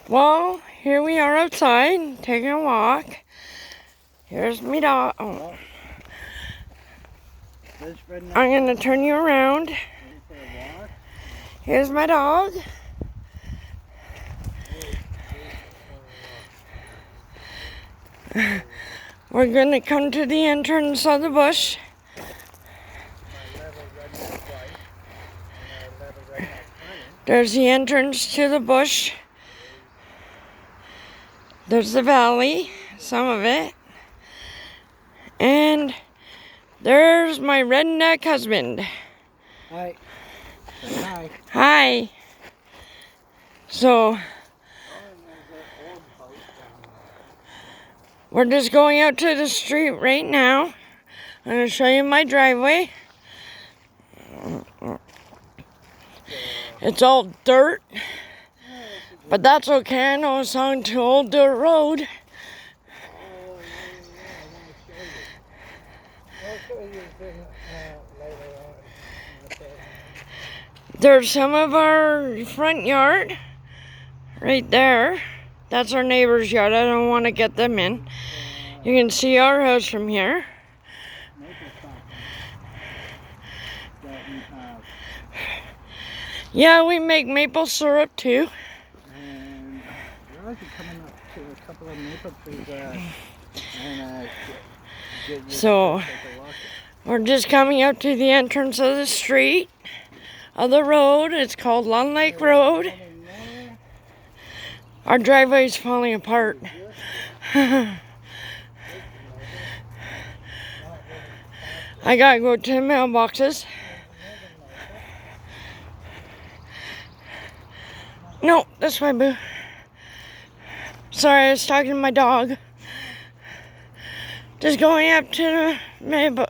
Well, here we are outside, taking a walk. Here's me dog. Oh. I'm going to turn you around. Here's my dog. We're going to come to the entrance of the bush. There's the entrance to the bush. There's the valley, some of it. And there's my redneck husband. Hi. Say hi. Hi. So, we're just going out to the street right now. I'm going to show you my driveway. It's all dirt, but that's okay. I know it's on to Old Dirt Road. There's some of our front yard right there. That's our neighbor's yard. I don't want to get them in. You can see our house from here. Yeah, we make maple syrup too. And we're also coming up to a couple of maple trees So, we're just coming up to the entrance of the street, of the road. It's called Long Lake Road. Our driveway is falling apart. I gotta go to the mailboxes. No, this way, boo. Sorry, I was talking to my dog. Just going up to the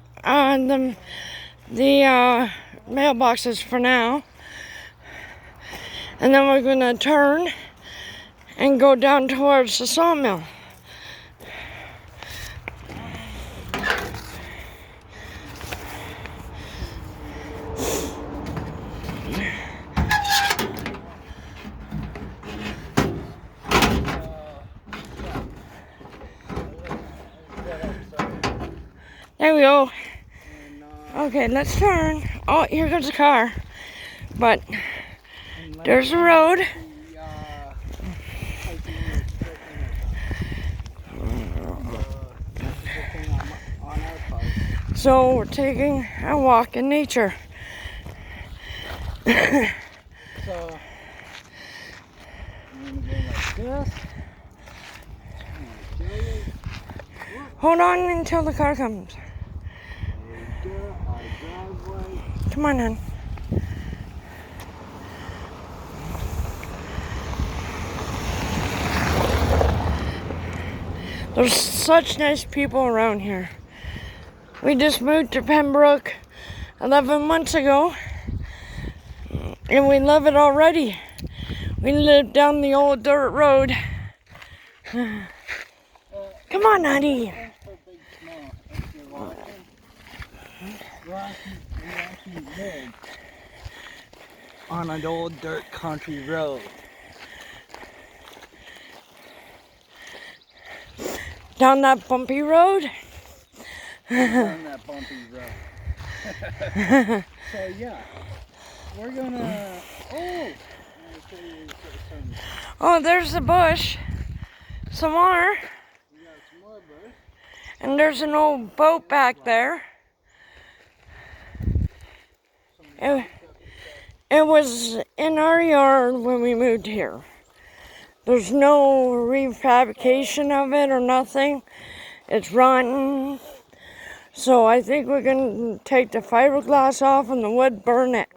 mailboxes for now. And then we're going to turn and go down towards the sawmill. There we go. Okay, let's turn. Oh, here comes the car. But there's the road. So we're taking a walk in nature. So I'm going to go like this. Hold on until the car comes. Come on, hon. There's such nice people around here. We just moved to Pembroke 11 months ago, and we love it already. We live down the old dirt road. Come on, honey. On an old dirt country road. Down that bumpy road? Down that bumpy road. So yeah, we're gonna, Oh, there's the bush. Some more. We got some more bush. And there's an old boat back there. It was in our yard when we moved here. There's no refabrication of it or nothing. It's rotten. So I think we're going to take the fiberglass off and the wood, burn it.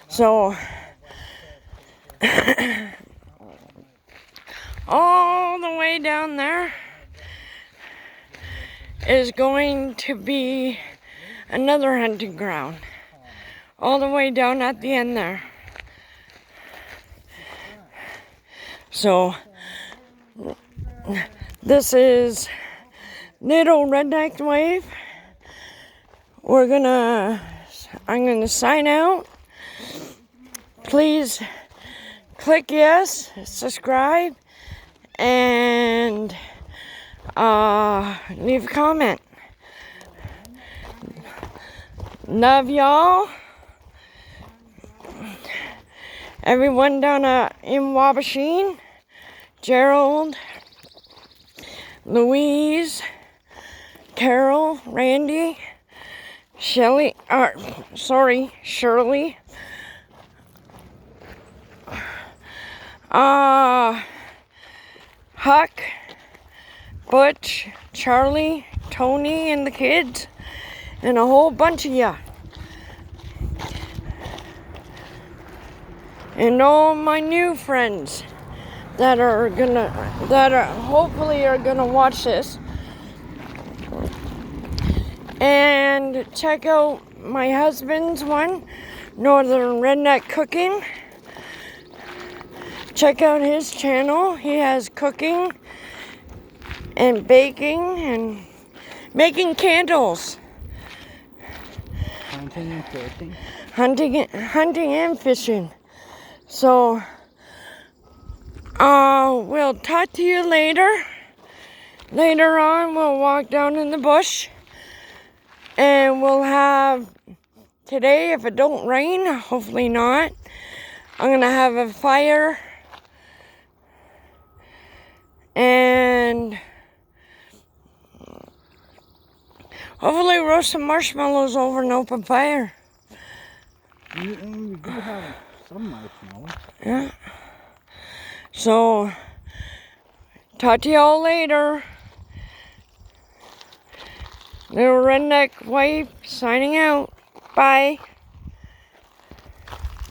So, all the way down there is going to be another hunting ground. All the way down at the end there. So, this is Little Redneck Wave. I'm gonna sign out. Please click yes, subscribe, and leave a comment. Love y'all. Everyone down in Wabashine, Gerald, Louise, Carol, Randy, Shirley, Huck, Butch, Charlie, Tony, and the kids, and a whole bunch of ya. And all my new friends that hopefully are gonna watch this. And check out my husband's one, Northern Redneck Cooking. Check out his channel. He has cooking and baking and making candles. Hunting and fishing. Hunting and fishing. So, we'll talk to you later. Later on, we'll walk down in the bush. And we'll have, today, if it don't rain, hopefully not, I'm going to have a fire. And hopefully roast some marshmallows over an open fire. And we do have some marshmallows. Yeah. So, talk to y'all later. Little Redneck Wife signing out. Bye.